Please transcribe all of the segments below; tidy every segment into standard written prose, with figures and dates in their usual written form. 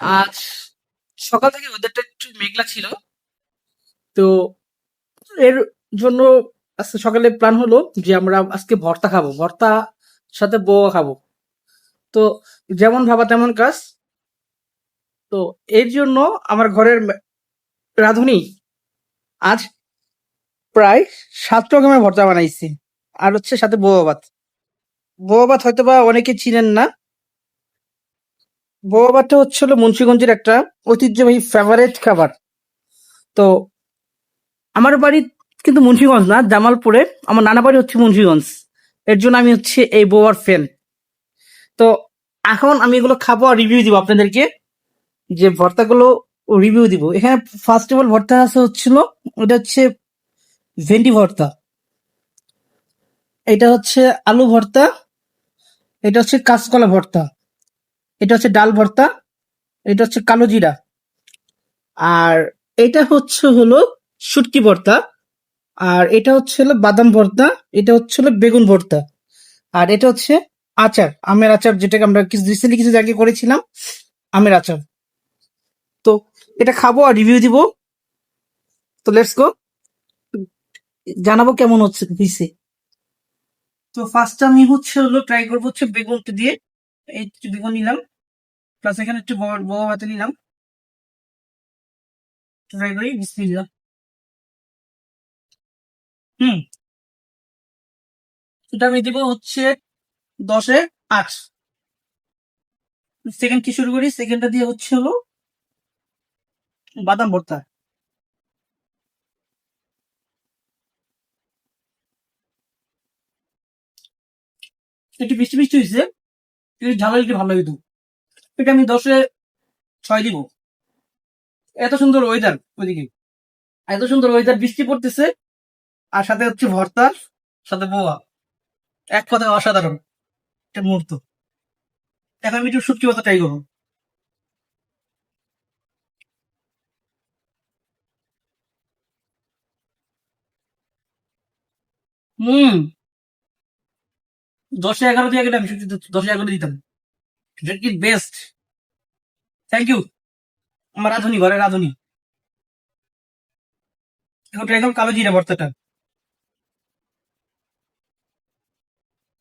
আজ সকাল থেকে ওয়েদারটা একটু মেঘলা ছিল। তো এর জন্য আজকে সকালে প্ল্যান হলো যে আমরা আজকে ভর্তা খাবো। ভর্তা সাথে বউয়া খাবো। তো যেমন ভাবা তেমন কাজ। তো এর জন্য আমার ঘরের রাঁধুনি আজ প্রায় 7 রকমের ভর্তা বানাইছে। আর হচ্ছে সাথে বউয়া ভাত। বউয়া ভাত হয়তোবা অনেকে চিনেন না। বউয়া ভাতটা হচ্ছে হলো মুন্সিগঞ্জের একটা ঐতিহ্যবাহী ফেভারেট খাবার। তো আমার বাড়ি কিন্তু মুন্সিগঞ্জ না, জামালপুরে। আমার নানা বাড়ি হচ্ছে মুন্সিগঞ্জ। এর জন্য আমি হচ্ছে এই বোয়ার ফ্যান। তো এখন আমি এগুলো খাবো আর রিভিউ দিব আপনাদেরকে, যে ভর্তাগুলো রিভিউ দিব। এখানে ফার্স্ট অফ অল ভর্তা আছে হচ্ছিল, ওটা হচ্ছে ভেন্ডি ভর্তা, এটা হচ্ছে আলু ভর্তা, এটা হচ্ছে কাঁচকলা ভর্তা, এটা হচ্ছে ডাল ভর্তা, এটা হচ্ছে কালো জিরা, আর এটা হচ্ছে হলো শুটকি ভর্তা, আর এটা হচ্ছে হলো বাদাম ভর্তা, এটা হচ্ছে হলো বেগুন ভর্তা, আর এটা হচ্ছে আচার, আমের আচার, যেটাকে আমরা কিছু রিসেন্টলি কিছু আগে করেছিলাম, আমের আচার। তো এটা খাবো আর রিভিউ দিব। তো লেটস গো, জানাবো কেমন হচ্ছে হইছে। তো ফার্স্ট আমি হচ্ছে হলো ট্রাই করবো হচ্ছে বেগুনটা দিয়ে। এই একটু বেগুন নিলাম, প্লাস এখানে একটু বড় বড় হাতে নিলাম। ট্রাই করি, বিসমিল্লাহ। হুম, এটা আমি দিব হচ্ছে 10-এ 8। সেকেন্ড কি শুরু করি, সেকেন্ডটা দিয়ে হচ্ছে হলো বাদাম ভর্তা। একটু মিষ্টি মিষ্টি হয়েছে, একটু ঝাল একটু ভালো হইতো। এটা আমি 10-এ 6 দিব। এত সুন্দর ওয়েদার ওইদিকে, এত সুন্দর ওয়েদার, বৃষ্টি পড়তেছে, আর সাথে হচ্ছে ভর্তা, সাথে পোয়া, এক কথায় অসাধারণ একটা মুহূর্ত। এখন আমি একটু শুটকি ভর্তা ট্রাই করবো। হুম, 10-এ 11 দিয়ে গেলে আমি শুটকি 10-এ 11 দিতাম। সেটা কি বেস্ট। থ্যাংক ইউ আমার রাঁধুনি, ঘরের রাঁধুনি। এখন ট্রাই করবো কালো জিরা ভর্তাটা।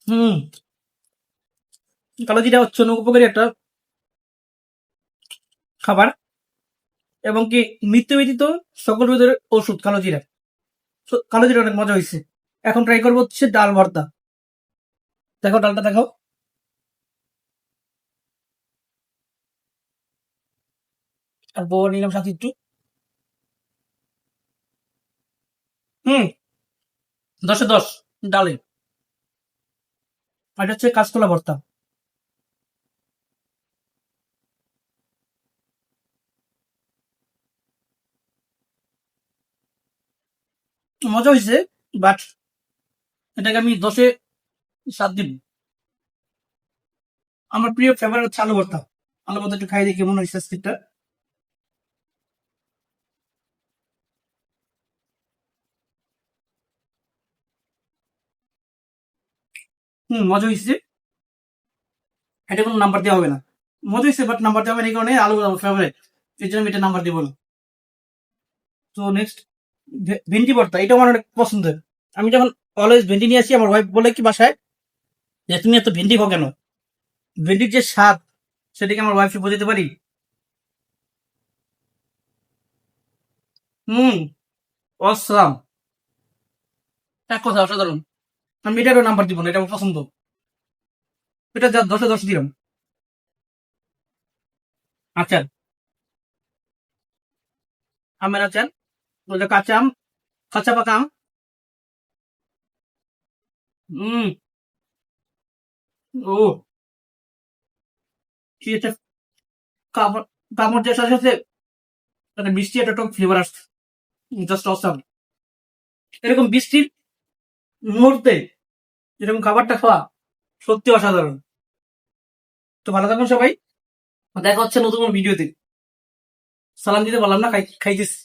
হুম, কালো জিরা হচ্ছে অনেক উপকারী একটা খাবার, এবং কি মৃত্যু ব্যতীত সকল রোগের ওষুধ কালো জিরা। কালো জিরা অনেক মজা হয়েছে। এখন ট্রাই করবো হচ্ছে ডাল ভর্তা। দেখো ডালটা দেখো। আর বউ নিলাম সাথে একটু। হুম, 10-এ 10 ডালে। আর এটা হচ্ছে কাঁচকলা ভর্তা। মজা হয়েছে, বাট এটাকে আমি 10-এ 7 দিব। আমার প্রিয় ফেভারিট হচ্ছে আলু ভর্তা। আলু ভর্তা একটু খাই দেখি কেমন হয়েছে আজকেরটা। হুম, মজা হয়েছে। এটা কোনো নাম্বার দেওয়া হবে না। মজা হয়েছে, বাট নাম্বার দেওয়া হবে না, এই কারণে আলু আমার ফেভারিট। এই জন্য আমি এটা নাম্বার দিব না। তো নেক্সট, ভেন্ডি ভর্তা, এটা আমার অনেক পছন্দের। আমি যখন অলওয়েজ ভেন্ডি নিয়ে আসি, আমার ওয়াইফ বলে কি বাসায়, যে তুমি এত ভেন্ডি খাও কেন। ভেন্ডির যে স্বাদ, সেটাকে আমার ওয়াইফকে বোঝাতে পারি। হুম, অসাম, এক কথা অসাধারণ। আমি এটারও নাম্বার দিব না, এটা আমার পছন্দ। এটা যা 10-এ 10 দিলাম। আচার, আমের আচার, ওটা কাঁচা আম, কাঁচা পাকা আম। হুম, ও, কি একটা কামড়, কামড় দেওয়ার সাথে সাথে একটা মিষ্টি একটা টক ফ্লেভার আসছে। Just awesome. এরকম বৃষ্টির মুহূর্তে এরকম খাবারটা খাওয়া সত্যি অসাধারণ। তো ভালো থাকুন সবাই, দেখা হচ্ছে নতুন কোনো ভিডিওতে। সালাম দিতে পারলাম না, খাইতেছি।